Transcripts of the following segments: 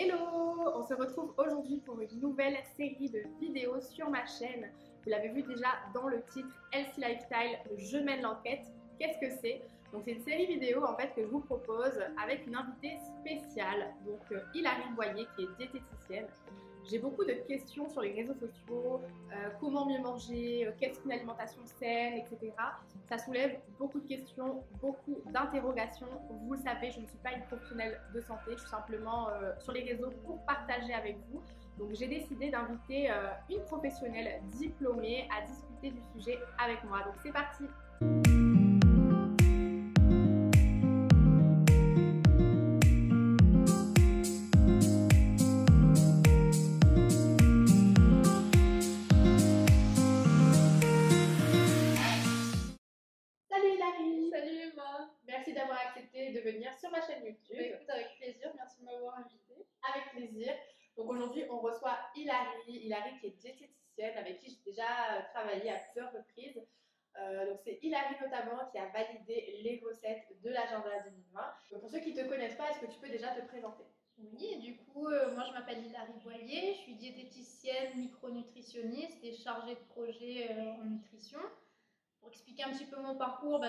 Hello! On se retrouve aujourd'hui pour une nouvelle série de vidéos sur ma chaîne. Vous l'avez vu déjà dans le titre Healthy Lifestyle, Je mène l'enquête. Qu'est-ce que c'est? Donc c'est une série vidéo en fait que je vous propose avec une invitée spéciale, donc Hilary Boyer qui est diététicienne. J'ai beaucoup de questions sur les réseaux sociaux, comment mieux manger, qu'est-ce qu'une alimentation saine, etc. Ça soulève beaucoup de questions, beaucoup d'interrogations. Vous le savez, je ne suis pas une professionnelle de santé, je suis simplement sur les réseaux pour partager avec vous. Donc j'ai décidé d'inviter une professionnelle diplômée à discuter du sujet avec moi. Donc c'est parti! Salut Hilary! Salut Emma! Merci d'avoir accepté de venir sur ma chaîne YouTube. Bah, écoute, avec plaisir, merci de m'avoir invitée. Avec plaisir. Donc aujourd'hui, on reçoit Hilary qui est diététicienne, avec qui j'ai déjà travaillé à plusieurs reprises. Donc c'est Hilary notamment qui a validé les recettes de l'agenda 2020. Donc pour ceux qui ne te connaissent pas, est-ce que tu peux déjà te présenter? Oui, et du coup, moi je m'appelle Hilary Boyer, je suis diététicienne, micronutritionniste et chargée de projet en nutrition. Pour expliquer un petit peu mon parcours,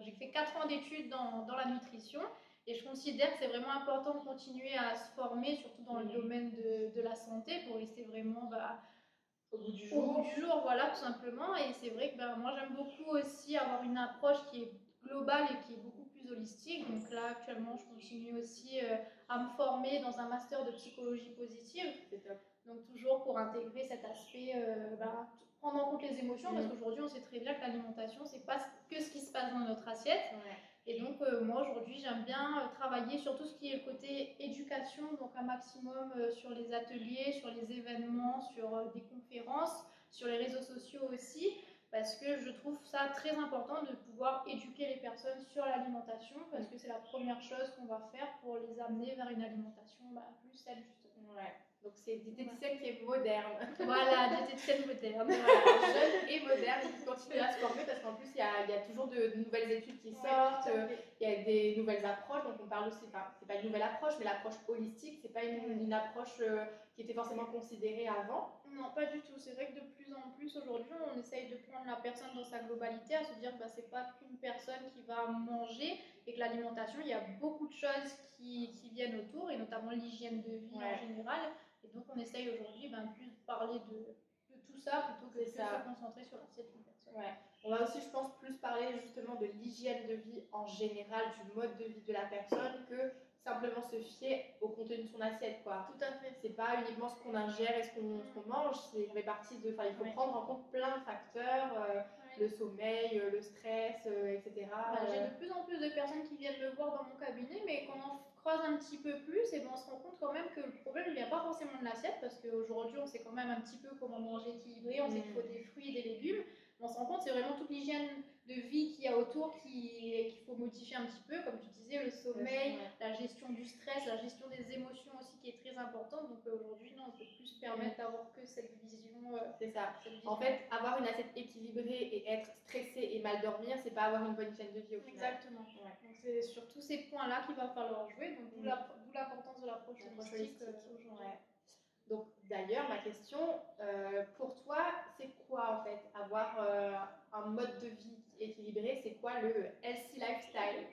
j'ai fait 4 ans d'études dans la nutrition et je considère que c'est vraiment important de continuer à se former, surtout dans le domaine de la santé, pour rester vraiment Au bout du au jour. bout du jour, voilà, tout simplement. Et c'est vrai que moi, j'aime beaucoup aussi avoir une approche qui est globale et qui est beaucoup plus holistique. Donc là, actuellement, je continue aussi à me former dans un master de psychologie positive. C'est top. Donc toujours pour intégrer cet aspect, prendre en compte les émotions, parce qu'aujourd'hui, on sait très bien que l'alimentation, c'est pas que ce qui se passe dans notre assiette. Ouais. Et donc, moi, aujourd'hui, j'aime bien travailler sur tout ce qui est le côté éducation, donc un maximum sur les ateliers, sur les événements, sur des conférences, sur les réseaux sociaux aussi, parce que je trouve ça très important de pouvoir éduquer les personnes sur l'alimentation, parce que c'est la première chose qu'on va faire pour les amener vers une alimentation plus saine, justement. Ouais. Donc c'est diététicienne qui est moderne. Voilà, diététicienne moderne. Voilà, jeune et moderne, qui continue à se former parce qu'en plus il y a toujours de nouvelles études qui sortent, il y a des nouvelles approches, donc on parle aussi, enfin c'est pas une nouvelle approche, mais l'approche holistique, c'est pas une approche qui était forcément considérée avant. Non, pas du tout. C'est vrai que de plus en plus aujourd'hui, on essaye de prendre la personne dans sa globalité, à se dire que c'est pas qu'une personne qui va manger et que l'alimentation, il y a beaucoup de choses qui viennent autour, et notamment l'hygiène de vie en général. Et donc on essaye aujourd'hui plus de parler de tout ça plutôt que de se concentrer sur l'assiette d'une personne. Ouais. On va aussi, je pense, plus parler justement de l'hygiène de vie en général, du mode de vie de la personne, que simplement se fier au contenu de son assiette, quoi. Tout à fait. C'est pas uniquement ce qu'on ingère et ce qu'on mange, c'est fait partie de. Enfin, il faut prendre en compte plein de facteurs, le sommeil, le stress, etc. J'ai de plus en plus de personnes qui viennent me voir dans mon cabinet, mais quand on creuse un petit peu plus, et on se rend compte quand même que le problème ne vient pas forcément de l'assiette, parce qu'aujourd'hui on sait quand même un petit peu comment manger équilibré, on sait qu'il faut des fruits, des légumes, mais on se rend compte que c'est vraiment toute l'hygiène de vie qu'il y a autour qu'il faut modifier un petit peu, comme tu disais, le sommeil, la gestion du stress, la gestion des émotions aussi qui est très importante. Donc aujourd'hui, non, on peut plus se permettre d'avoir que cette vision. C'est ça. En fait, avoir une assiette équilibrée et être stressé et mal dormir, c'est pas avoir une bonne hygiène de vie au final. Exactement. Ouais. Donc c'est sur tous ces points-là qu'il va falloir jouer, donc d'où l'importance de l'approche holistique aujourd'hui. Ouais. Donc d'ailleurs, ma question, pour toi, c'est quoi en fait avoir un mode de vie équilibré? C'est quoi le healthy lifestyle?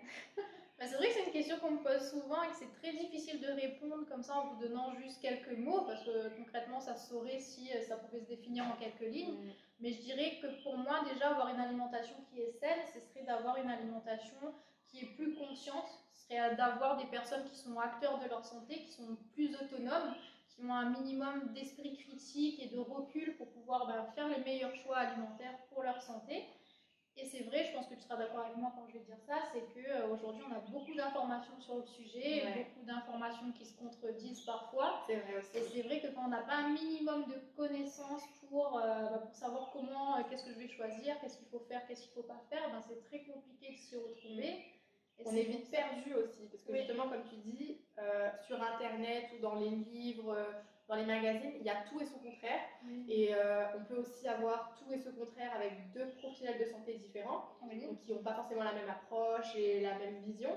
C'est vrai que c'est une question qu'on me pose souvent et que c'est très difficile de répondre comme ça en vous donnant juste quelques mots, parce que concrètement ça se saurait si ça pouvait se définir en quelques lignes. Mais je dirais que pour moi, déjà, avoir une alimentation qui est saine, ce serait d'avoir une alimentation qui est plus consciente, ce serait d'avoir des personnes qui sont acteurs de leur santé, qui sont plus autonomes, qui ont un minimum d'esprit critique et de recul pour pouvoir faire les meilleurs choix alimentaires pour leur santé. Et c'est vrai, je pense que tu seras d'accord avec moi quand je vais dire ça, c'est qu'aujourd'hui on a beaucoup d'informations sur le sujet, beaucoup d'informations qui se contredisent parfois. C'est vrai aussi. Et c'est vrai que quand on n'a pas un minimum de connaissances pour savoir comment, qu'est-ce que je vais choisir, qu'est-ce qu'il faut faire, qu'est-ce qu'il ne faut pas faire, c'est très compliqué de s'y retrouver. Et on est vite perdu aussi, parce que justement, comme tu dis, sur Internet ou dans les livres, dans les magazines, il y a tout et son contraire. Et on peut aussi avoir tout et son contraire avec deux professionnels de santé différents, donc qui n'ont pas forcément la même approche et la même vision.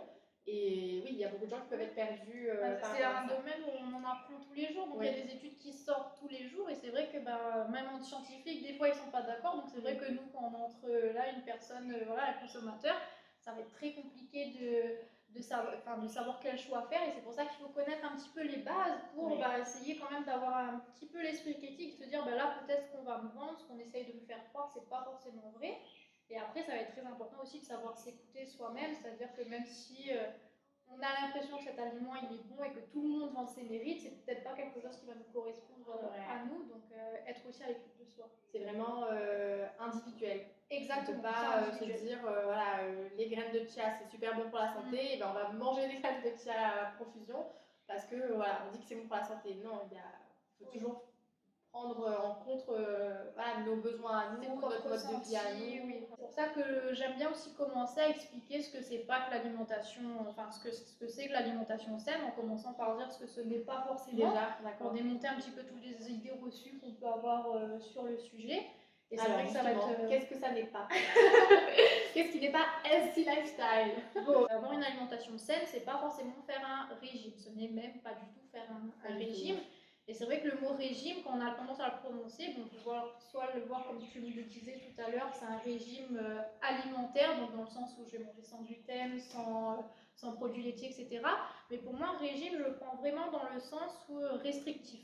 Et oui, il y a beaucoup de gens qui peuvent être perdus. C'est un domaine où apprend tous les jours. Donc il y a des études qui sortent tous les jours et c'est vrai que même en scientifique, des fois ils sont pas d'accord. Donc c'est vrai que nous, quand on entre là, une personne, voilà, un consommateur, ça va être très compliqué de savoir quel choix faire. Et c'est pour ça qu'il faut connaître un petit peu les bases pour essayer quand même d'avoir un petit peu l'esprit critique, se dire là peut-être ce qu'on va me vendre, ce qu'on essaye de me faire croire, c'est pas forcément vrai. Et après, ça va être très important aussi de savoir s'écouter soi-même, c'est-à-dire que même si on a l'impression que cet aliment il est bon et que tout le monde vend ses mérites, c'est peut-être pas quelque chose qui va nous correspondre à nous, donc être aussi à l'écoute de soi. C'est vraiment individuel. Exactement. On ne peut pas se dire voilà, les graines de chia c'est super bon pour la santé, et ben on va manger des graines de chia à profusion parce que voilà, on dit que c'est bon pour la santé. Non, il faut toujours prendre en compte voilà, nos besoins à nous, notre mode de vie à nous. Oui. C'est pour ça que j'aime bien aussi commencer à expliquer ce que c'est pas que l'alimentation, enfin ce que c'est que l'alimentation saine, en commençant par dire ce que ce n'est pas forcément, pour démonter un petit peu toutes les idées reçues qu'on peut avoir sur le sujet. Et c'est vrai que ça va être... Qu'est-ce que ça n'est pas? Qu'est-ce qui n'est pas healthy lifestyle? Bon, avoir une alimentation saine, c'est pas forcément faire un régime, ce n'est même pas du tout faire un régime. Et c'est vrai que le mot régime, quand on a tendance à le prononcer, on peut soit le voir comme tu le disais tout à l'heure, c'est un régime alimentaire, donc dans le sens où je vais manger sans gluten, sans produits laitiers, etc. Mais pour moi, régime, je le prends vraiment dans le sens restrictif.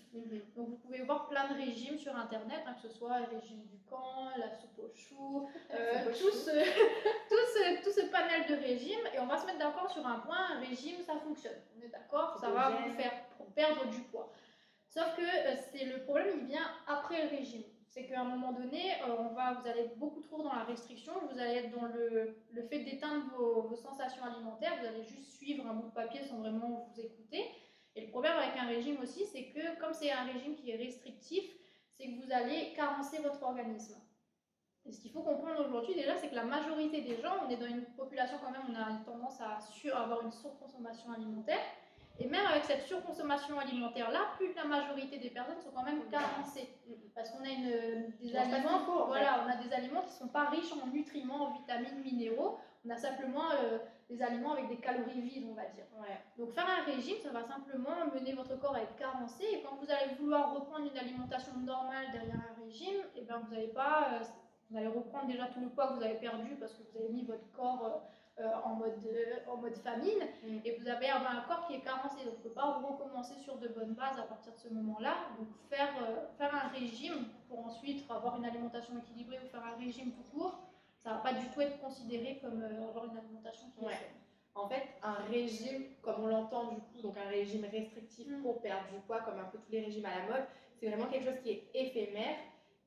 Donc vous pouvez voir plein de régimes sur internet, que ce soit le régime du camp, la soupe aux choux, tout ce panel de régimes, et on va se mettre d'accord sur un point, un régime ça fonctionne, on est d'accord, ça va vous faire perdre du poids. Sauf que le problème il vient après le régime. C'est qu'à un moment donné, vous allez être beaucoup trop dans la restriction, vous allez être dans le fait d'éteindre vos sensations alimentaires, vous allez juste suivre un bout de papier sans vraiment vous écouter. Et le problème avec un régime aussi, c'est que comme c'est un régime qui est restrictif, c'est que vous allez carencer votre organisme. Et ce qu'il faut comprendre aujourd'hui déjà, c'est que la majorité des gens, on est dans une population quand même, on a une tendance à avoir une surconsommation alimentaire. Et même avec cette surconsommation alimentaire-là, plus de la majorité des personnes sont quand même carencées. Parce qu'on a des aliments, on a des aliments qui ne sont pas riches en nutriments, en vitamines, minéraux. On a simplement des aliments avec des calories vides, on va dire. Donc faire un régime, ça va simplement mener votre corps à être carencé. Et quand vous allez vouloir reprendre une alimentation normale derrière un régime, et ben vous allez reprendre déjà tout le poids que vous avez perdu parce que vous avez mis votre corps en mode famine, et vous avez un corps qui est carencé, donc on ne peut pas recommencer sur de bonnes bases à partir de ce moment-là. Donc faire un régime pour ensuite avoir une alimentation équilibrée ou faire un régime tout court, ça ne va pas du tout être considéré comme avoir une alimentation qui est saine. En fait, un régime, comme on l'entend du coup, donc un régime restrictif pour perdre du poids, comme un peu tous les régimes à la mode, c'est vraiment quelque chose qui est éphémère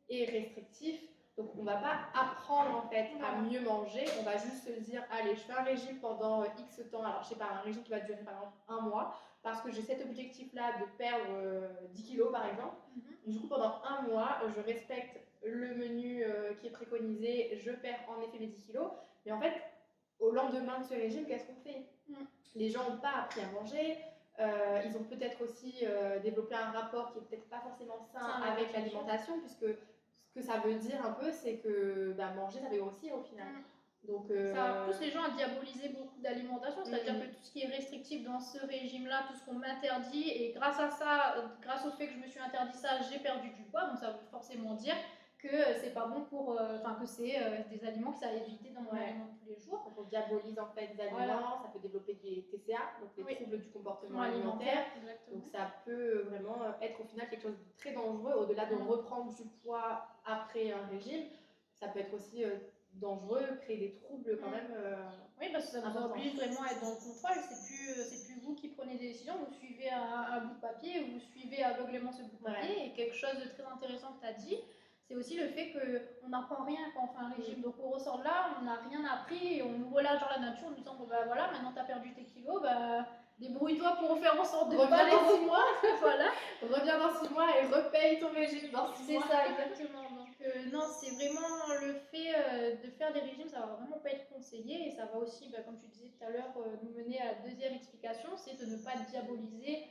et restrictif. Donc on ne va pas apprendre en fait à mieux manger, on va juste se dire allez, je fais un régime pendant X temps, alors je sais pas, un régime qui va durer par exemple un mois, parce que j'ai cet objectif là de perdre 10 kilos par exemple. Du coup pendant un mois, je respecte le menu qui est préconisé, je perds en effet mes 10 kilos, mais en fait au lendemain de ce régime, qu'est-ce qu'on fait? Les gens n'ont pas appris à manger, ils ont peut-être aussi développé un rapport qui est peut-être pas forcément sain avec l'alimentation, puisque ce que ça veut dire un peu, c'est que manger, ça fait grossir au final. Donc, ça pousse les gens à diaboliser beaucoup d'alimentation, c'est-à-dire que tout ce qui est restrictif dans ce régime-là, tout ce qu'on m'interdit, et grâce à ça, grâce au fait que je me suis interdit ça, j'ai perdu du poids, donc ça veut forcément dire que c'est pas bon pour, que c'est des aliments que ça a évité dans mon aliment de tous les jours. Donc on diabolise en fait des aliments, ça peut développer des TCA, donc les troubles du comportement alimentaire. Donc ça peut vraiment être au final quelque chose de très dangereux, au-delà de reprendre du poids après un régime, ça peut être aussi dangereux, créer des troubles quand même. Oui, parce que ça vous oblige vraiment à être dans le contrôle, c'est plus vous qui prenez des décisions, vous suivez un bout de papier, vous suivez aveuglément ce bout de papier, et quelque chose de très intéressant que tu as dit, c'est aussi le fait qu'on n'apprend rien quand on fait un régime. Donc on ressort de là, on n'a rien appris et on nous relâche dans la nature en nous disant bon bah voilà, maintenant tu as perdu tes kilos, bah débrouille-toi pour faire en sorte de reviens dans 6 mois. Voilà. Reviens dans 6 mois et repaye ton régime dans 6 mois. C'est ça, exactement. Donc non, c'est vraiment le fait de faire des régimes, ça va vraiment pas être conseillé, et ça va aussi, comme tu disais tout à l'heure, nous mener à la deuxième explication, c'est de ne pas diaboliser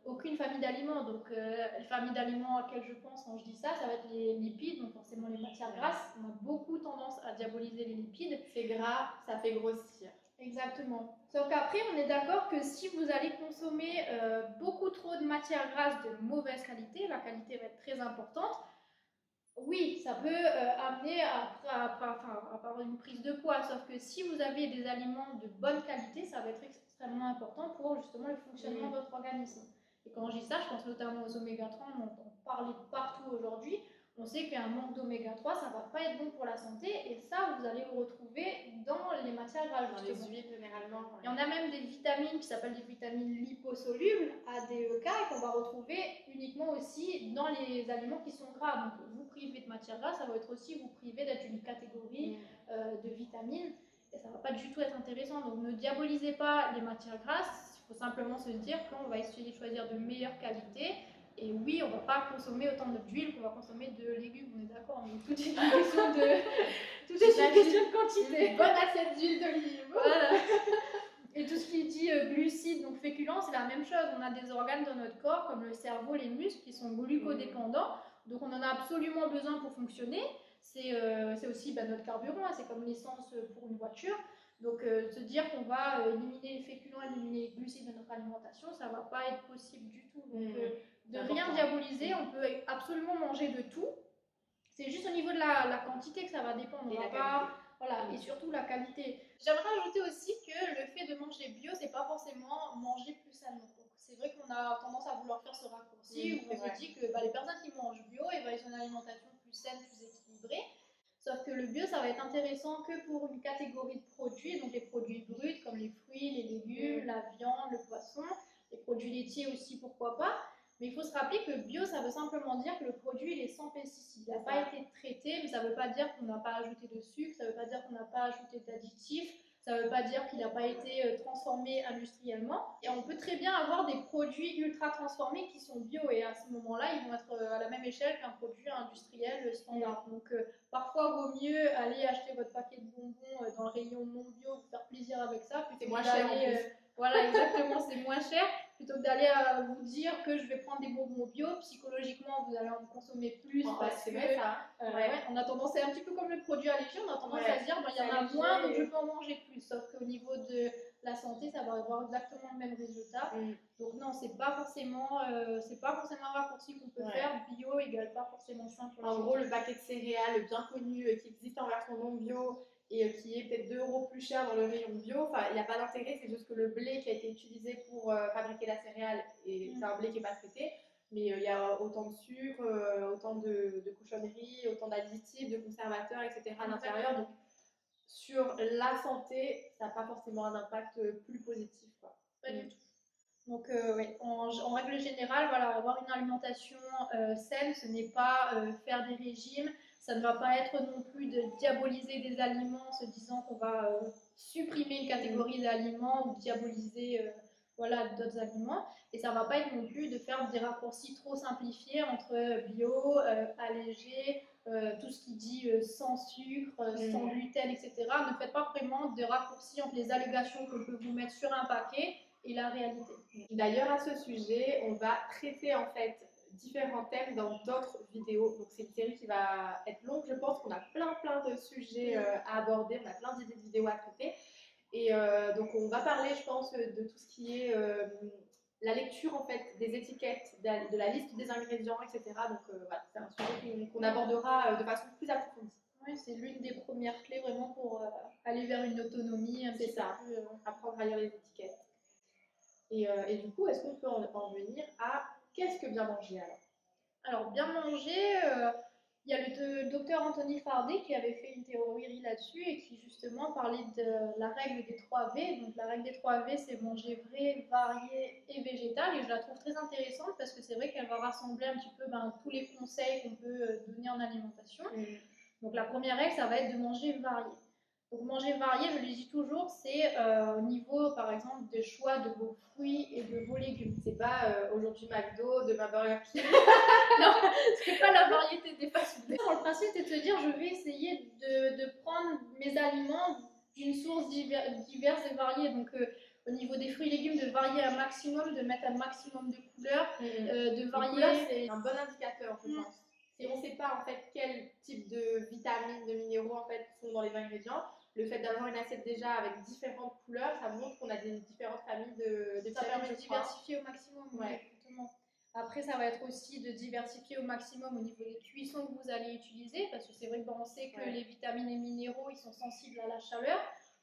aucune famille d'aliments. Donc les familles d'aliments à laquelle je pense quand je dis ça, ça va être les lipides, donc forcément les matières grasses. On a beaucoup tendance à diaboliser les lipides. C'est gras, ça fait grossir. Exactement. Sauf qu'après, on est d'accord que si vous allez consommer beaucoup trop de matières grasses de mauvaise qualité, la qualité va être très importante. Oui, ça peut amener à avoir une prise de poids, sauf que si vous avez des aliments de bonne qualité, ça va être extrêmement important pour justement le fonctionnement de votre organisme. Et quand je dis ça, je pense notamment aux oméga 3, on entend parler partout aujourd'hui. On sait qu'un manque d'oméga 3, ça ne va pas être bon pour la santé, et ça, vous allez le retrouver dans les matières grasses. Dans les huiles, généralement. Ouais. Il y en a même des vitamines qui s'appellent des vitamines liposolubles, ADEK, et qu'on va retrouver uniquement aussi dans les aliments qui sont gras. Donc, vous privez de matières grasses, ça va être aussi vous priver d'être une catégorie de vitamines, et ça ne va pas du tout être intéressant. Donc, ne diabolisez pas les matières grasses, il faut simplement se dire qu'on va essayer de choisir de meilleure qualité. Et oui, on ne va pas consommer autant d'huile qu'on va consommer de légumes, on est d'accord, mais tout est une question de quantité. Une bonne assiette d'huile d'olive. Voilà. Et tout ce qui dit glucides, donc féculents, c'est la même chose. On a des organes dans notre corps, comme le cerveau, les muscles, qui sont glucodépendants. Donc on en a absolument besoin pour fonctionner. C'est aussi notre carburant, hein, c'est comme l'essence pour une voiture. Donc se dire qu'on va éliminer les féculents, éliminer les glucides de notre alimentation, ça ne va pas être possible du tout. Donc de rien diaboliser, on peut absolument manger de tout. C'est juste au niveau de la quantité que ça va dépendre. On va pas, voilà, et surtout la qualité. J'aimerais ajouter aussi que le fait de manger bio, c'est pas forcément manger plus sainement. C'est vrai qu'on a tendance à vouloir faire ce raccourci où on se dit que les personnes qui mangent bio, ils ont une alimentation plus saine, plus équilibrée. Sauf que le bio, ça va être intéressant que pour une catégorie de produits, donc les produits bruts comme les fruits, les légumes, la viande, le poisson, les produits laitiers aussi, pourquoi pas. Mais il faut se rappeler que bio, ça veut simplement dire que le produit il est sans pesticides. Il n'a pas été traité, mais ça ne veut pas dire qu'on n'a pas ajouté de sucre, ça ne veut pas dire qu'on n'a pas ajouté d'additifs, ça ne veut pas dire qu'il n'a pas été transformé industriellement. Et on peut très bien avoir des produits ultra transformés qui sont bio, et à ce moment-là, ils vont être à la même échelle qu'un produit industriel standard. Donc parfois, il vaut mieux aller acheter votre paquet de bonbons dans le rayon non bio, vous faire plaisir avec ça, plutôt moins cher. Voilà, exactement, c'est moins cher. Plutôt que d'aller vous dire que je vais prendre des bonbons bio, psychologiquement vous allez en consommer plus parce que vrai, ça. on a tendance, c'est un petit peu comme le produit allégé, on a tendance à se dire il y en a moins donc je peux en manger plus, sauf qu'au niveau de la santé ça va avoir exactement le même résultat. Donc non, c'est pas forcément un raccourci qu'on peut faire. Bio égale pas forcément sain pour la santé. En gros, le paquet de céréales bien connu qui existe en version non bio et qui est peut-être 2 € plus cher dans le rayon bio, il n'y a pas d'intérêt, c'est juste que le blé qui a été utilisé pour fabriquer la céréale, et c'est un blé qui n'est pas traité, mais il y a autant de sucre, autant de cochonneries, autant d'additifs, de conservateurs, etc. à l'intérieur. Donc sur la santé, ça n'a pas forcément un impact plus positif. Pas du tout. Donc en règle générale, voilà, avoir une alimentation saine, ce n'est pas faire des régimes, ça ne va pas être non plus de diaboliser des aliments en se disant qu'on va supprimer une catégorie d'aliments ou diaboliser d'autres aliments, et ça ne va pas être non plus de faire des raccourcis trop simplifiés entre bio, allégé, tout ce qui dit sans sucre, sans gluten, etc. Ne faites pas vraiment des raccourcis entre les allégations qu'on peut vous mettre sur un paquet et la réalité. D'ailleurs, à ce sujet, on va traiter en fait différents thèmes dans d'autres vidéos. Donc c'est une série qui va être longue, je pense qu'on a plein de sujets à aborder, on a plein d'idées de vidéos à traiter. Et donc on va parler, je pense, de tout ce qui est la lecture en fait des étiquettes, de la liste des ingrédients, etc. Donc voilà, c'est un sujet qu'on abordera de façon plus approfondie. Oui, c'est l'une des premières clés vraiment pour aller vers une autonomie. C'est ça, apprendre à lire les étiquettes. Et du coup, est-ce qu'on peut en venir à qu'est-ce que bien manger alors? Alors, bien manger, il y a le docteur Anthony Fardet qui avait fait une théorie là-dessus et qui justement parlait de la règle des 3 V. Donc, la règle des 3 V, c'est manger vrai, varié et végétal. Et je la trouve très intéressante parce que c'est vrai qu'elle va rassembler un petit peu tous les conseils qu'on peut donner en alimentation. Donc, la première règle, ça va être de manger varié. Donc manger varié, je le dis toujours, c'est au niveau par exemple des choix de vos fruits et de vos légumes. C'est pas aujourd'hui McDo, demain Burger King. Non, c'est pas la variété des fast-food. Le principe c'est de se dire je vais essayer de prendre mes aliments d'une source diverse et variée. Donc au niveau des fruits et légumes, de varier un maximum, de mettre un maximum de couleurs, de varier. C'est un bon indicateur, je pense. Si on ne sait pas en fait quel type de vitamines, de minéraux en fait sont dans les ingrédients, le fait d'avoir une assiette déjà avec différentes couleurs, ça montre qu'on a des différentes familles de ça permet de diversifier au maximum. Ouais. Exactement. Après, ça va être aussi de diversifier au maximum au niveau des cuissons que vous allez utiliser, parce que c'est vrai qu'on sait que les vitamines et minéraux, ils sont sensibles à la chaleur.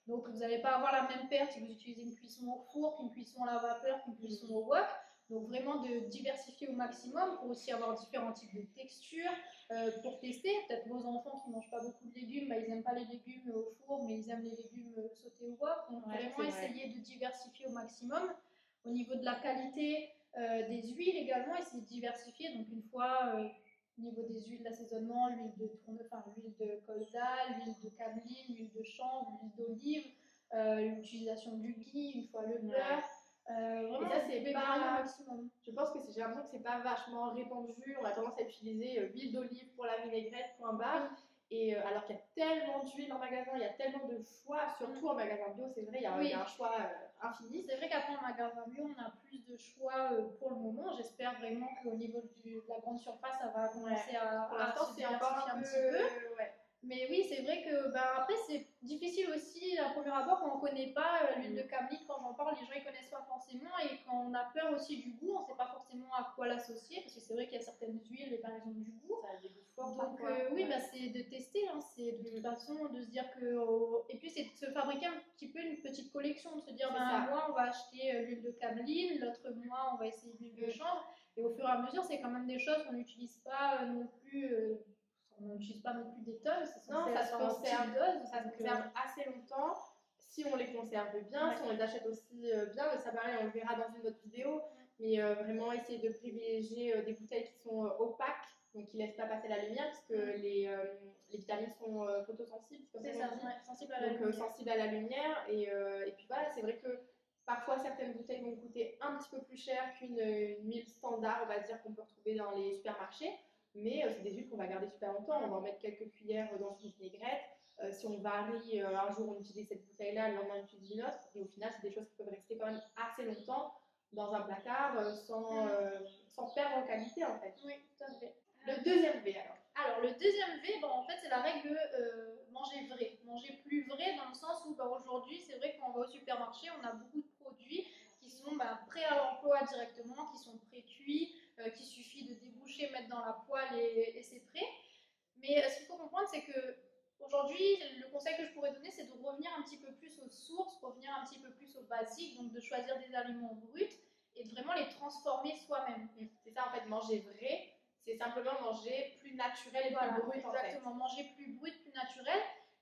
Donc, vous n'allez pas avoir la même perte si vous utilisez une cuisson au four qu'une cuisson à la vapeur, qu'une cuisson au wok. Donc, vraiment de diversifier au maximum pour aussi avoir différents types de textures, pour tester. Peut-être vos enfants qui ne mangent pas beaucoup de légumes, bah, ils n'aiment pas les légumes au four, mais ils aiment les légumes sautés au wok. Donc, vraiment essayer de diversifier au maximum. Au niveau de la qualité, des huiles également, essayer de diversifier. Donc une fois, au niveau des huiles d'assaisonnement, l'huile de l'huile de colza, l'huile de cameline, l'huile de chanvre, l'huile d'olive, l'utilisation du ghee, une fois le beurre. Et ça, c'est pas maximum. Je pense que j'ai l'impression que c'est pas vachement répandu. On a tendance à utiliser huile d'olive pour la vinaigrette, point barre. Et alors qu'il y a tellement d'huile en magasin, il y a tellement de choix, surtout en magasin bio, c'est vrai, il y a un choix infini. C'est vrai qu'après en magasin bio, on a plus de choix pour le moment. J'espère vraiment qu'au niveau de la grande surface, ça va commencer à se diversifier un petit peu. Mais oui, c'est vrai que après, c'est difficile aussi à premier abord quand on ne connaît pas l'huile de cameline. Quand j'en parle, les gens ne connaissent pas forcément. Et quand on a peur aussi du goût, on ne sait pas forcément à quoi l'associer. Parce que c'est vrai qu'il y a certaines huiles, par exemple, du goût. Ça a des goûts forts. Donc oui, c'est de tester. Hein, c'est de toute façon de se dire que. Et puis c'est de se fabriquer un petit peu une petite collection. De se dire, un mois, on va acheter l'huile de cameline. L'autre mois, on va essayer l'huile de chanvre. Et au fur et à mesure, c'est quand même des choses qu'on n'utilise pas non plus. On n'utilise pas non plus des tonnes, ça se conserve assez longtemps si on les conserve bien, si on les achète aussi bien. Ça pareil, on le verra dans une autre vidéo, mais vraiment essayer de privilégier des bouteilles qui sont opaques, donc qui ne laissent pas passer la lumière, parce que les vitamines sont photosensibles, c'est ça, sensibles à la lumière. Sensibles à la lumière, et puis voilà, c'est vrai que parfois certaines bouteilles vont coûter un petit peu plus cher qu'une huile standard, on va dire, qu'on peut retrouver dans les supermarchés. Mais c'est des huiles qu'on va garder super longtemps. On va en mettre quelques cuillères dans une vinaigrette. Si on varie, un jour on utilise cette bouteille-là, le lendemain on utilise une autre. Et au final, c'est des choses qui peuvent rester quand même assez longtemps dans un placard sans perdre en qualité en fait. Oui, tout à fait. Le deuxième V alors. Alors le deuxième V, en fait, c'est la règle de manger vrai. Manger plus vrai dans le sens où aujourd'hui, c'est vrai qu'on va au supermarché, on a beaucoup de produits qui sont prêts à l'emploi directement, qui sont pré-cuits, qu'il suffit de déboucher, mettre dans la poêle et c'est prêt. Mais ce qu'il faut comprendre, c'est que aujourd'hui, le conseil que je pourrais donner, c'est de revenir un petit peu plus aux sources, revenir un petit peu plus aux basiques, donc de choisir des aliments bruts et de vraiment les transformer soi-même. C'est ça en fait, manger vrai, c'est simplement manger plus naturel et plus brut en fait. Exactement, manger plus brut, plus naturel.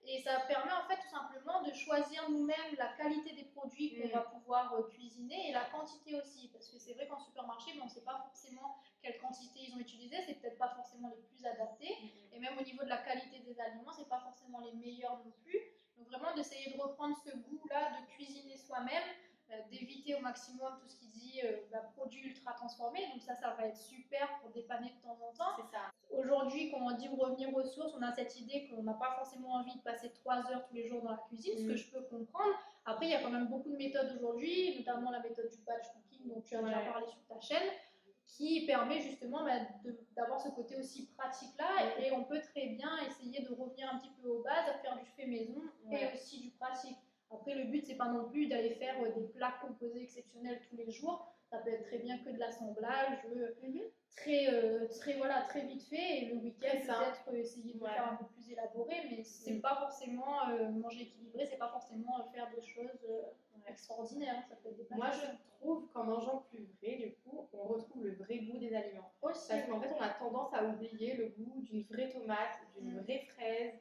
Et ça permet en fait tout simplement de choisir nous-mêmes la qualité des produits qu'on va pouvoir cuisiner et la quantité aussi. Parce que c'est vrai qu'en supermarché, on ne sait pas forcément quelle quantité ils ont utilisé, c'est peut-être pas forcément les plus adaptés. Et même au niveau de la qualité des aliments, c'est pas forcément les meilleurs non plus. Donc vraiment d'essayer de reprendre ce goût-là, de cuisiner soi-même, d'éviter au maximum tout ce qui dit produits ultra transformés. Donc ça va être super pour dépanner de temps en temps. C'est ça. Aujourd'hui, quand on dit revenir aux sources, on a cette idée qu'on n'a pas forcément envie de passer 3 heures tous les jours dans la cuisine, ce que je peux comprendre. Après, il y a quand même beaucoup de méthodes aujourd'hui, notamment la méthode du batch cooking dont tu as déjà parlé sur ta chaîne, qui permet justement d'avoir ce côté aussi pratique-là. Et on peut très bien essayer de revenir un petit peu aux bases, à faire du fait maison et aussi du pratique. Après, le but, c'est pas non plus d'aller faire des plats composés exceptionnels tous les jours. Ça peut être très bien que de l'assemblage, très vite fait. Et le week-end, peut-être essayer de faire un peu plus élaboré, mais c'est pas forcément manger équilibré, c'est pas forcément faire des choses extraordinaires. Ça peut être des plats. Moi, je trouve qu'en mangeant plus vrai, du coup, on retrouve le vrai goût des aliments. Aussi. Parce qu'en fait, on a tendance à oublier le goût d'une vraie tomate, d'une vraie fraise.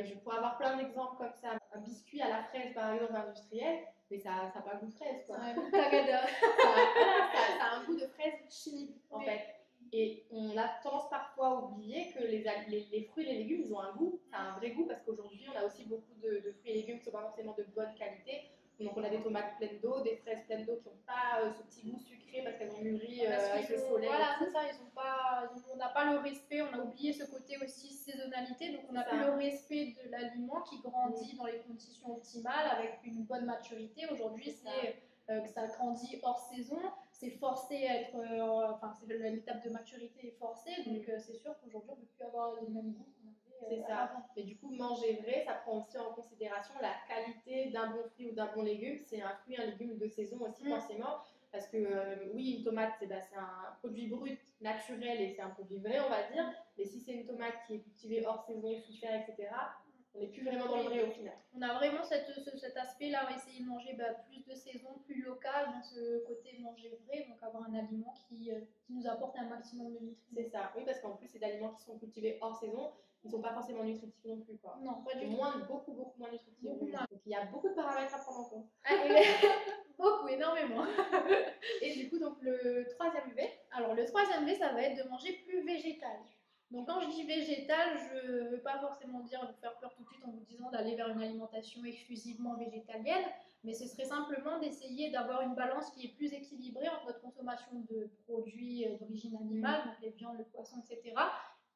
Je pourrais avoir plein d'exemples comme ça. Un biscuit à la fraise, par exemple, industriel, mais ça n'a pas goût de fraise, quoi. Ça a un goût de tagada. ça a un goût de fraise chimique, en fait. Et on a tendance parfois à oublier que les fruits et les légumes, ils ont un goût. Ça a un vrai goût parce qu'aujourd'hui, on a aussi beaucoup de fruits et légumes qui ne sont pas forcément de bonne qualité. Donc on a des tomates pleines d'eau, des fraises pleines d'eau qui n'ont pas ce petit goût sucré parce qu'elles ont mûri avec le soleil. Voilà, c'est ça, on n'a pas le respect, on a oublié ce côté aussi saisonnalité, donc on n'a plus le respect de l'aliment qui grandit dans les conditions optimales avec une bonne maturité. Aujourd'hui, c'est que ça grandit hors saison, c'est forcé à être, l'étape de maturité est forcée, donc c'est sûr qu'aujourd'hui on ne peut plus avoir le même goût. C'est ça. Mais du coup, manger vrai, ça prend aussi en considération la qualité d'un bon fruit ou d'un bon légume. C'est un fruit, un légume de saison aussi, forcément. parce que oui, une tomate, c'est un produit brut, naturel et c'est un produit vrai, on va dire. Mais si c'est une tomate qui est cultivée hors saison, sous serre, etc., on n'est plus vraiment dans le vrai au final. On a vraiment cet aspect-là, on va essayer de manger plus de saison, plus local, dans ce côté manger vrai, donc avoir un aliment qui nous apporte un maximum de nutriments. C'est ça, oui, parce qu'en plus, c'est d'aliments qui sont cultivés hors saison, ils ne sont pas forcément nutritifs non plus, quoi. Non, pas du tout. Beaucoup moins nutritifs. Beaucoup moins. Donc il y a beaucoup de paramètres à prendre en compte. Beaucoup, énormément. Et du coup, donc le troisième V. Alors le troisième V, ça va être de manger plus végétal. Donc quand je dis végétal, je ne veux pas forcément dire vous faire peur tout de suite en vous disant d'aller vers une alimentation exclusivement végétalienne, mais ce serait simplement d'essayer d'avoir une balance qui est plus équilibrée entre notre consommation de produits d'origine animale, donc les viandes, le poisson, etc.,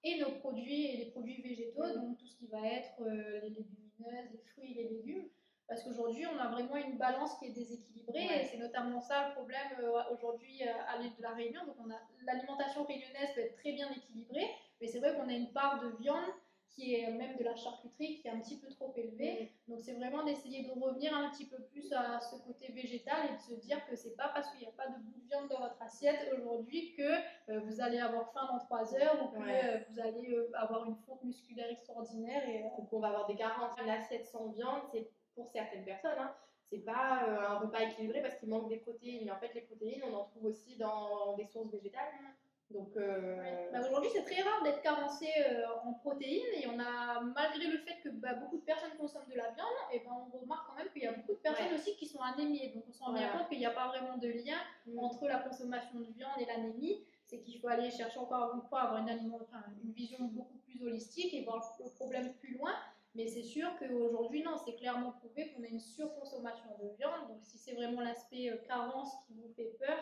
et nos produits et les produits végétaux, donc tout ce qui va être les légumineuses, les fruits et les légumes. Parce qu'aujourd'hui, on a vraiment une balance qui est déséquilibrée, et c'est notamment ça le problème aujourd'hui à l'île de la Réunion. Donc l'alimentation réunionnaise peut être très bien équilibrée, mais c'est vrai qu'on a une part de viande qui est même de la charcuterie qui est un petit peu trop élevée. Donc c'est vraiment d'essayer de revenir un petit peu plus à ce côté végétal et de se dire que c'est pas parce qu'il n'y a pas de bout de viande dans votre assiette aujourd'hui que vous allez avoir faim dans 3 heures ou que vous allez avoir une fonte musculaire extraordinaire. Ou qu'on va avoir des carences. Une assiette sans viande, c'est pour certaines personnes, hein, c'est pas un repas équilibré parce qu'il manque des protéines. Mais en fait, les protéines, on en trouve aussi dans des sources végétales. Donc, aujourd'hui, c'est très rare d'être carencé en protéines et on a, malgré le fait que beaucoup de personnes consomment de la viande, et on remarque quand même qu'il y a beaucoup de personnes aussi qui sont anémiées. Donc, on se rend bien compte qu'il n'y a pas vraiment de lien entre la consommation de viande et l'anémie. C'est qu'il faut aller chercher encore une fois, avoir une vision beaucoup plus holistique et voir le problème plus loin. Mais c'est sûr qu'aujourd'hui, non, c'est clairement prouvé qu'on a une surconsommation de viande. Donc, si c'est vraiment l'aspect carence qui vous fait peur,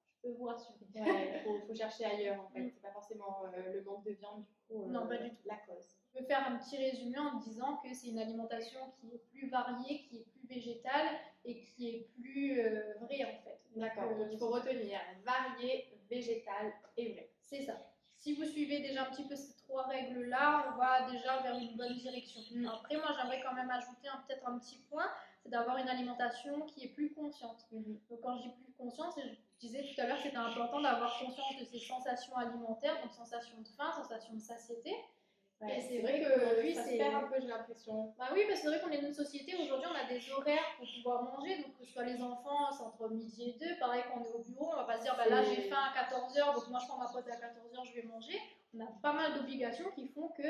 je peux vous rassurer. Faut chercher ailleurs en fait. C'est pas forcément le manque de viande du coup. Non, pas du tout. La cause. Je peux faire un petit résumé en disant que c'est une alimentation qui est plus variée, qui est plus végétale et qui est plus vraie en fait. D'accord. Donc il faut retenir varié, végétal et vrai. C'est ça. Si vous suivez déjà un petit peu ces 3 règles-là, on va déjà vers une bonne direction. Après, moi, j'aimerais quand même ajouter peut-être un petit point, c'est d'avoir une alimentation qui est plus consciente. Donc, quand je dis plus consciente, je disais tout à l'heure que c'était important d'avoir conscience de ses sensations alimentaires, donc sensation de faim, sensation de satiété. Et c'est vrai qu'aujourd'hui, ça se perd un peu, j'ai l'impression. Oui, parce que c'est vrai qu'on est dans une société, aujourd'hui, on a des horaires pour pouvoir manger, donc que ce soit les enfants, c'est entre midi et 2, pareil quand on est au bureau, on va pas se dire, là j'ai faim à 14h, donc moi je prends ma pause à 14h, je vais manger. On a pas mal d'obligations qui font que,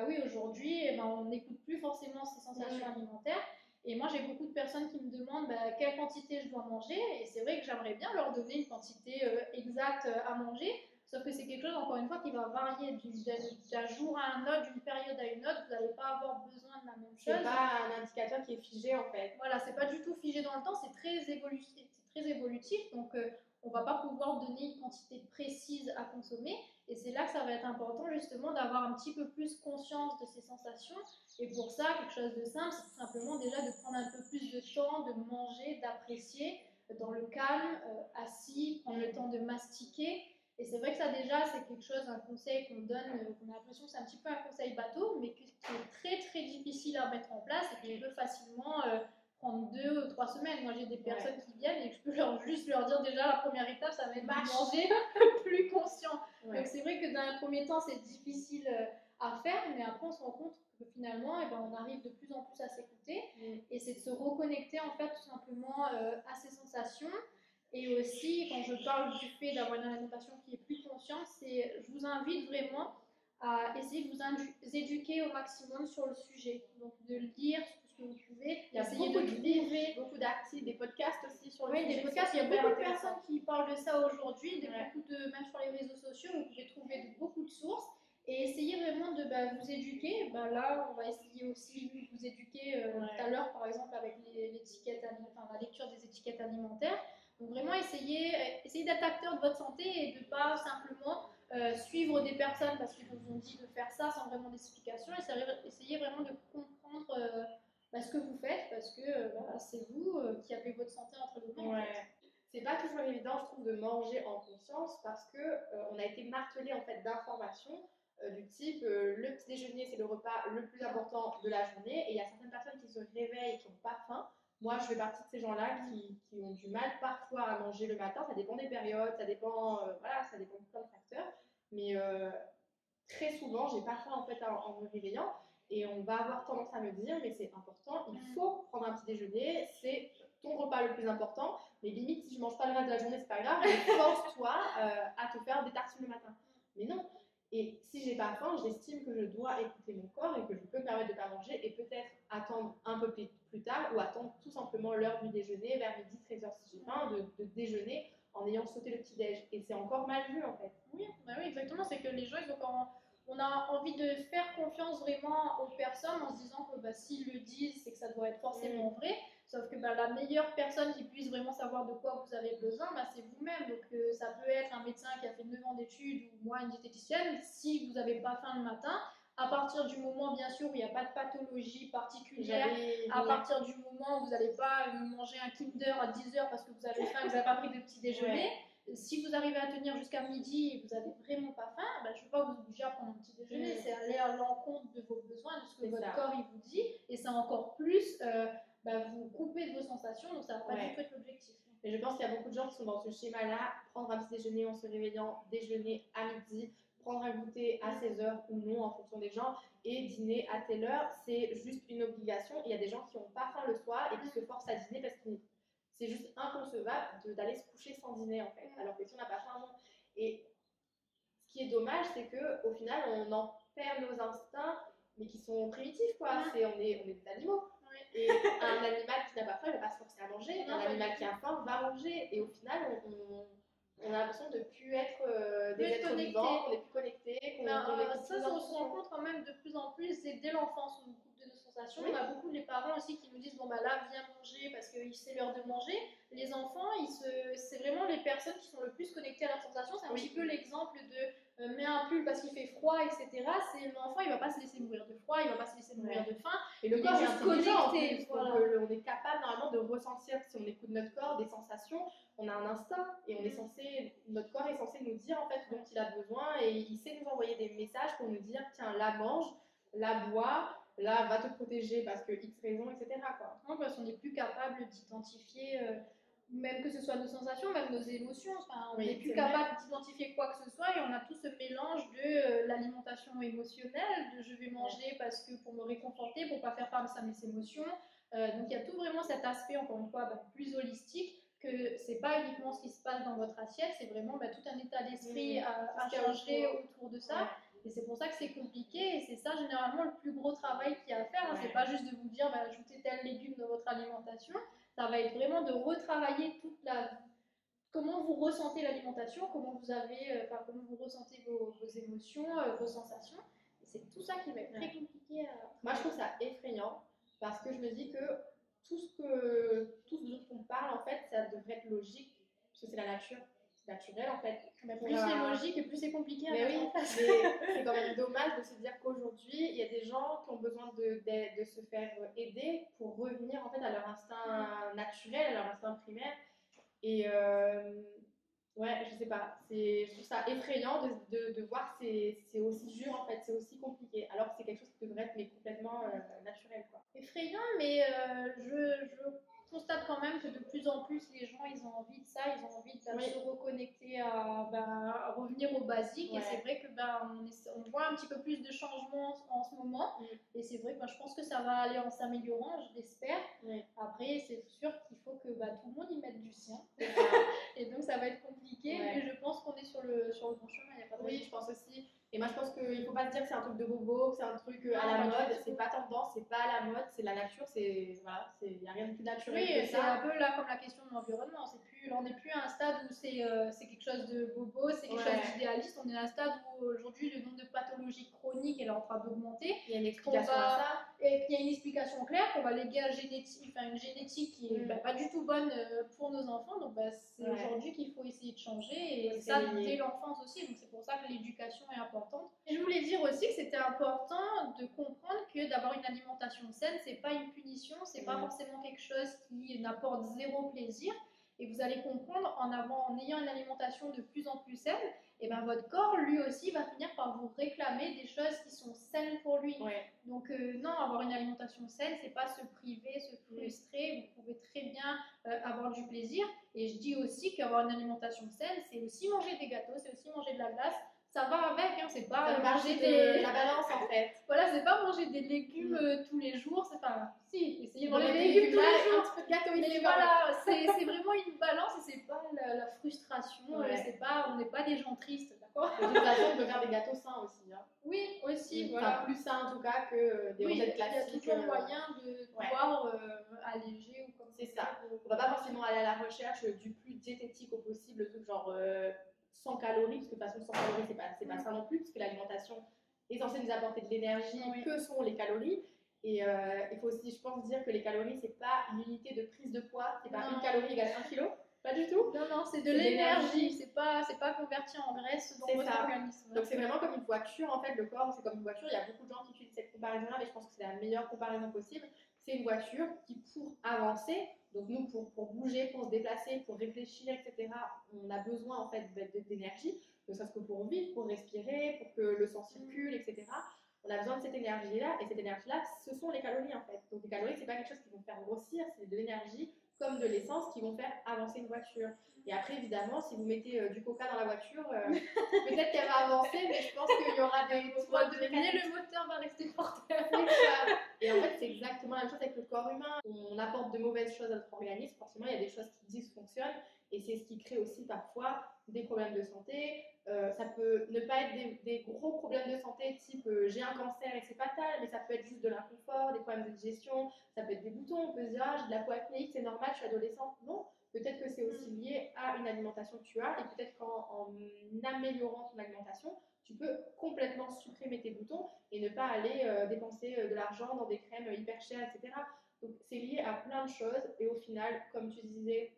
oui, aujourd'hui, on n'écoute plus forcément ces sensations alimentaires. Et moi, j'ai beaucoup de personnes qui me demandent quelle quantité je dois manger, et c'est vrai que j'aimerais bien leur donner une quantité exacte à manger. Sauf que c'est quelque chose, encore une fois, qui va varier d'un jour à un autre, d'une période à une autre. Vous n'allez pas avoir besoin de la même chose. C'est pas un indicateur qui est figé en fait. Voilà, c'est pas du tout figé dans le temps, c'est très évolutif. Donc, on va pas pouvoir donner une quantité précise à consommer. Et c'est là que ça va être important justement d'avoir un petit peu plus conscience de ces sensations. Et pour ça, quelque chose de simple, c'est simplement déjà de prendre un peu plus de temps, de manger, d'apprécier dans le calme, assis, prendre le temps de mastiquer. Et c'est vrai que ça déjà, c'est quelque chose, un conseil qu'on donne, qu'on a l'impression que c'est un petit peu un conseil bateau, mais qui est très très difficile à mettre en place et qui peut facilement prendre 2 ou 3 semaines. Moi j'ai des personnes qui viennent et je peux juste leur dire déjà la première étape, ça va être de manger plus conscient. Donc c'est vrai que dans un premier temps c'est difficile à faire, mais après on se rend compte que finalement on arrive de plus en plus à s'écouter et c'est de se reconnecter en fait tout simplement à ces sensations. Et aussi, quand je parle du fait d'avoir une alimentation qui est plus consciente, je vous invite vraiment à essayer de vous éduquer au maximum sur le sujet. Donc de lire ce que vous pouvez, il y a essayer de trouver beaucoup d'articles, des podcasts aussi sur le sujet. Oui, des podcasts, il y a beaucoup de personnes qui parlent de ça aujourd'hui, même sur les réseaux sociaux, vous pouvez trouver beaucoup de sources. Et essayez vraiment de vous éduquer. Là, on va essayer aussi de vous éduquer tout à l'heure, par exemple, avec la lecture des étiquettes alimentaires. Donc vraiment, essayez d'être acteur de votre santé et de ne pas simplement suivre des personnes parce qu'ils vous ont dit de faire ça sans vraiment d'explication. Essayez vraiment de comprendre ce que vous faites parce que c'est vous qui avez votre santé entre les mains. C'est pas toujours évident, je trouve, de manger en conscience parce que on a été martelé en fait d'informations du type le petit déjeuner c'est le repas le plus important de la journée et il y a certaines personnes qui se réveillent et qui n'ont pas faim Moi, je fais partie de ces gens-là qui ont du mal parfois à manger le matin. Ça dépend des périodes, ça dépend, voilà, ça dépend de plein de facteurs. Mais très souvent, j'ai pas faim en fait en me réveillant. Et on va avoir tendance à me dire, mais c'est important, il faut prendre un petit déjeuner, c'est ton repas le plus important. Mais limite, si je mange pas le reste de la journée, c'est pas grave, mais force-toi à te faire des tartines le matin. Mais non. Et si j'ai pas faim, j'estime que je dois écouter mon corps et que je peux me permettre de pas manger et peut-être attendre un peu plus tard ou attendre tout simplement l'heure du déjeuner, vers midi, 13h si j'ai faim, de déjeuner en ayant sauté le petit-déj. Et c'est encore mal vu en fait. Oui, bah oui, exactement. C'est que les gens, ils ont on a envie de faire confiance vraiment aux personnes en se disant que bah, s'ils le disent, c'est que ça doit être forcément vrai. Sauf que bah, la meilleure personne qui puisse vraiment savoir de quoi vous avez besoin, bah, c'est vous-même. Donc ça peut être un médecin qui a fait 9 ans d'études ou moi une diététicienne. Si vous n'avez pas faim le matin, à partir du moment, bien sûr, où il n'y a pas de pathologie particulière, à partir du moment où vous n'allez pas manger un Kinder à 10h parce que vous avez faim, vous n'avez pas pris de petit déjeuner, si vous arrivez à tenir jusqu'à midi et vous n'avez vraiment pas faim, ben, je ne vais pas vous obliger à prendre un petit déjeuner. C'est aller à l'encontre de vos besoins, de ce que votre corps il vous dit. Et c'est encore plus vous couper de vos sensations. Donc ça ne va pas du tout être l'objectif. Et je pense qu'il y a beaucoup de gens qui sont dans ce schéma-là, prendre un petit déjeuner en se réveillant, déjeuner à midi, prendre un goûter à 16h ou non en fonction des gens, et dîner à telle heure, c'est juste une obligation. Il y a des gens qui n'ont pas faim le soir et qui se forcent à dîner parce que c'est juste inconcevable d'aller se coucher sans dîner en fait, alors que si on n'a pas faim, non. Et ce qui est dommage, c'est qu'au final, on en perd nos instincts, mais qui sont primitifs, quoi. On est des animaux. Et un animal qui n'a pas faim, il ne va pas se forcer à manger. Un animal qui a faim va manger. Et au final, on a l'impression de ne plus être des êtres vivants, qu'on n'est plus connectés. Ça, on se rend compte quand même de plus en plus. Et dès l'enfance, on nous coupe de nos sensations. On a beaucoup les parents aussi qui nous disent bon, bah là, viens manger parce que c'est l'heure de manger. Les enfants, c'est vraiment les personnes qui sont le plus connectées à leurs sensations. C'est un petit peu l'exemple de mets un pull parce qu'il fait froid, etc. C'est l'enfant, il va pas se laisser mourir de froid, il va pas se laisser mourir de faim. Et le corps est juste connecté. Voilà. On est capable normalement de ressentir, si on écoute notre corps, des sensations. On a un instinct et on est censé, notre corps est censé nous dire en fait ce dont il a besoin et il sait nous envoyer des messages pour nous dire tiens là mange, là bois, là va te protéger parce que X raison, etc. Quoi. Non, parce qu'on n'est plus capable d'identifier même que ce soit nos sensations, même nos émotions. Enfin, on n'est plus capable d'identifier quoi que ce soit et on a tout ce mélange de l'alimentation émotionnelle, de je vais manger parce que pour me réconforter, pour pas faire face à mes émotions. Donc il y a tout vraiment cet aspect, encore une fois, plus holistique, que c'est pas uniquement ce qui se passe dans votre assiette, c'est vraiment tout un état d'esprit à changer autour de ça. Et c'est pour ça que c'est compliqué et c'est ça généralement le plus gros travail qu'il y a à faire. C'est pas juste de vous dire ajoutez tel légume dans votre alimentation. Ça va être vraiment de retravailler comment vous ressentez l'alimentation, comment vous ressentez vos émotions, vos sensations. Et c'est tout ça qui va être très compliqué à... Moi, je trouve ça effrayant parce que je me dis que tout ce dont on parle, en fait, ça devrait être logique parce que c'est la nature. C'est naturel, en fait. Plus c'est logique et plus c'est compliqué à mettre en place. Mais c'est quand même dommage de se dire qu'aujourd'hui, il y a des gens qui ont besoin de se faire aider pour revenir en fait à leur instinct naturel, à leur instinct primaire. Et ouais, je sais pas, je trouve ça effrayant de voir que c'est aussi dur en fait, c'est aussi compliqué, alors que c'est quelque chose qui devrait être mais complètement naturel quoi. Effrayant, mais je constate quand même que de plus en plus les gens ils ont envie de ça, ils ont envie de se reconnecter à revenir au basique et c'est vrai que on voit un petit peu plus de changements en ce moment et c'est vrai que je pense que ça va aller en s'améliorant, je l'espère. Après c'est sûr qu'il faut que tout le monde y mette du sien et donc ça va être compliqué mais je pense qu'on est sur le bon chemin, il y a pas de je pense aussi. Et moi, je pense qu'il ne faut pas se dire que c'est un truc de bobo, que c'est un truc à la mode. C'est pas tendance, c'est pas à la mode, c'est la nature. Voilà, il n'y a rien de plus naturel que ça. C'est un peu là comme la question de l'environnement. On n'est plus à un stade où c'est quelque chose de bobo, c'est quelque chose d'idéaliste. On est à un stade où aujourd'hui le nombre de pathologies chroniques est en train d'augmenter. Il y a une explication à ça. Et qu'il y a une explication claire qu'on va léguer une génétique qui n'est pas du tout bonne pour nos enfants. Donc c'est aujourd'hui qu'il faut essayer de changer et ça dès l'enfance aussi. Donc c'est pour ça que l'éducation est importante. Et je voulais dire aussi que c'était important de comprendre que d'avoir une alimentation saine, c'est pas une punition, c'est pas forcément quelque chose qui n'apporte zéro plaisir. Et vous allez comprendre en ayant une alimentation de plus en plus saine, et ben votre corps lui aussi va finir par vous réclamer des choses qui sont saines pour lui. Ouais. Donc non, avoir une alimentation saine, c'est pas se priver, se frustrer. Vous pouvez très bien avoir du plaisir. Et je dis aussi qu'avoir une alimentation saine, c'est aussi manger des gâteaux, c'est aussi manger de la glace. Ça va avec, hein, c'est pas manger la balance en fait. Voilà, c'est pas manger des légumes tous les jours, c'est pas. Si, essayez de manger Des des légumes tous les jours. Un petit peu de gâteau Mais ici. voilà, c'est vraiment une balance et c'est pas la frustration, Ouais. on n'est pas des gens tristes, d'accord? De toute façon, on peut faire des gâteaux sains aussi. Hein. Oui, aussi, Enfin, voilà. plus sains en tout cas que des recettes classiques. Il y a toujours moyen de pouvoir alléger ou comme c'est ça. On va pas forcément aller à la recherche du plus diététique au possible, le truc genre 100 calories, parce que de toute façon 100 calories c'est pas ça non plus, parce que l'alimentation est censée nous apporter de l'énergie, que sont les calories. Et il faut aussi, je pense, dire que les calories, c'est pas une unité de prise de poids, c'est pas une calorie égale 1 kilo, pas du tout. Non, c'est de l'énergie, c'est pas converti en graisse dans votre organisme. Donc c'est vraiment comme une voiture, en fait, le corps c'est comme une voiture. Il y a beaucoup de gens qui utilisent cette comparaison-là, mais je pense que c'est la meilleure comparaison possible. C'est une voiture qui, pour avancer, donc nous, pour bouger, pour se déplacer, pour réfléchir, etc., on a besoin en fait d'énergie, ne serait-ce que pour vivre, pour respirer, pour que le sang circule, etc. On a besoin de cette énergie-là, et cette énergie-là, ce sont les calories en fait. Donc les calories, c'est pas quelque chose qui vont faire grossir, c'est de l'énergie comme de l'essence qui vont faire avancer une voiture. Et après, évidemment, si vous mettez du coca dans la voiture, peut-être qu'elle va avancer, mais je pense qu'il y aura des le moteur va rester porté. Et en fait, c'est exactement la même chose avec le corps humain. On apporte de mauvaises choses à notre organisme, forcément, il y a des choses qui dysfonctionnent, et c'est ce qui crée aussi parfois des problèmes de santé. Ça peut ne pas être des gros problèmes de santé type j'ai un cancer et c'est fatal, mais ça peut être juste de l'inconfort, des problèmes de digestion, ça peut être des boutons, on peut se dire j'ai de la peau acnéique, c'est normal, je suis adolescente. Non, peut-être que c'est aussi lié à une alimentation que tu as, et peut-être qu'en améliorant ton alimentation, tu peux complètement supprimer tes boutons et ne pas aller dépenser de l'argent dans des crèmes hyper chères, etc. Donc c'est lié à plein de choses, et au final, comme tu disais,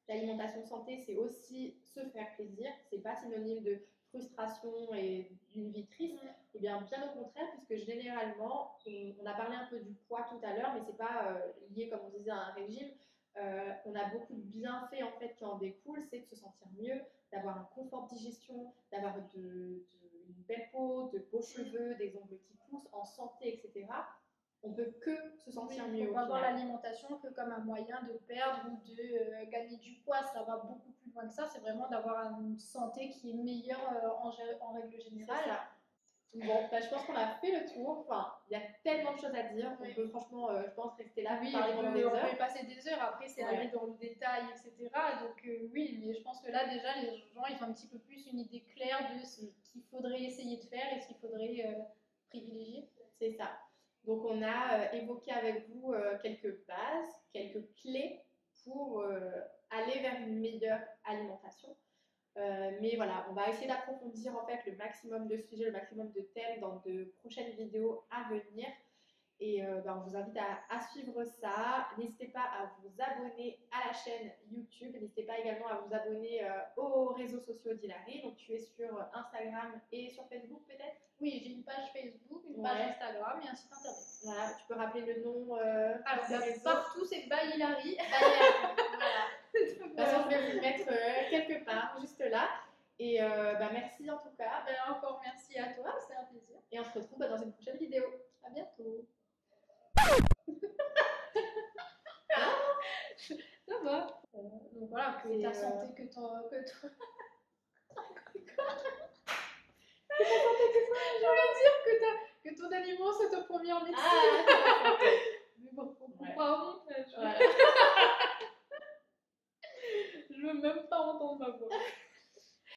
l'alimentation santé, c'est aussi se faire plaisir. C'est pas synonyme de frustration et d'une vie triste. Et bien au contraire, puisque généralement, on a parlé un peu du poids tout à l'heure, mais c'est pas lié, comme on disait, à un régime. On a beaucoup de bienfaits en fait qui en découlent, c'est de se sentir mieux, d'avoir un confort de digestion, d'avoir une belle peau, de beaux cheveux, des ongles qui poussent, en santé, etc. On peut que se sentir mieux. On va voir l'alimentation que comme un moyen de perdre ou de gagner du poids. Ça va beaucoup plus loin que ça. C'est vraiment d'avoir une santé qui est meilleure en règle générale. Bon, je pense qu'on a fait le tour. Enfin, il y a tellement de choses à dire. On peut franchement, je pense, rester là pour parler pendant des heures. On peut passer des heures. Après, c'est aller dans le détail, etc. Donc oui, mais je pense que là, déjà, les gens, ils ont un petit peu plus une idée claire de ce qu'il faudrait essayer de faire et ce qu'il faudrait privilégier. C'est ça. Donc, on a évoqué avec vous quelques bases, quelques clés pour aller vers une meilleure alimentation. Mais voilà, on va essayer d'approfondir en fait le maximum de sujets, le maximum de thèmes dans de prochaines vidéos à venir. Et on vous invite à suivre ça. N'hésitez pas à vous abonner à la chaîne YouTube. N'hésitez pas également à vous abonner aux réseaux sociaux d'Hilary. Donc tu es sur Instagram et sur Facebook peut-être? Oui, j'ai une page Facebook, une page Instagram et un site internet. Voilà, tu peux rappeler le nom alors, partout c'est by Hillary. Voilà. De toute façon, je vais vous le mettre quelque part, juste là. Et merci en tout cas. Encore merci à toi, c'est un plaisir. Et on se retrouve dans une prochaine vidéo. À bientôt. Ça va. Donc voilà, que ta santé, que ton... Je voulais dire que ton aliment c'est ton premier médecin. Mais bon, on comprend honte. Je veux même pas entendre ma voix.